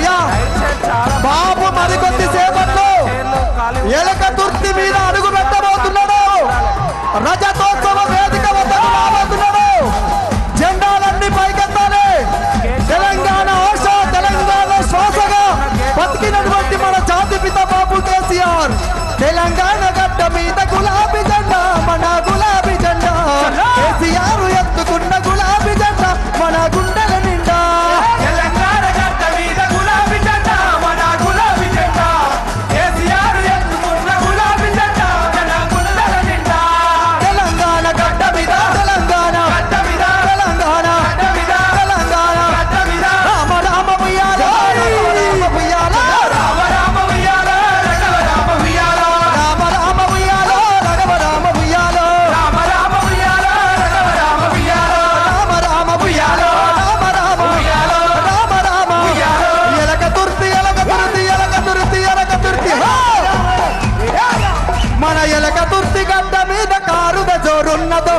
అయ్యా బాబు మరికొద్ది సేపట్లో ఎలక తుర్తి మీద అడుగు పెట్టబోతున్నాడు. రజతోత్సవ వేదిక వద్దకు రాబోతున్నాడు. జెండాలన్నీ పైకెత్తాలి. తెలంగాణ ఆశ, తెలంగాణ శ్వాసగా బతికినటువంటి మన జాతిపిత బాబు కేసీఆర్. తెలంగాణ గడ్డ మీద గులాబీ జెండా, మన గులాబీ జెండా. కేసీఆర్ ఎత్తుకున్న గులాబీ జెండా మన గుండెల నిండా. తెలంగాణ గడ్డ మీద గులాబీ జెండా, మన గులాబీ జెండా. కేసీఆర్ ఎత్తుకున్న గులాబీ జెండా మన గుండెల నిండా. తెలంగాణ గడ్డ మీద, తెలంగాణ గడ్డ మీద, తెలంగాణ గడ్డ మీద, తెలంగాణ గడ్డ మీద. రామ రామ ఉయ్యాలో, రామ ఉయ్యాలో, రామ రామ ఉయ్యాలో, రఘవ రామ ఉయ్యాలో. రామ రామ ఉయ్యాలో, రఘవ రామ ఉయ్యాలో. రామ రామ ఉయ్యాలో, రఘవ రామ ఉయ్యాలో. రామ రామ ఉయ్యాలో, రామ రామ ఉయ్యాలో, రామ రామ ఉయ్యాలో. ఎలక తుర్తి, ఎలక తుర్తి, ఎలక తుర్తి, ఎలక తుర్తి. హో! మన ఎలక తుర్తి గడ్డ మీద కారుద జోరున్నదో.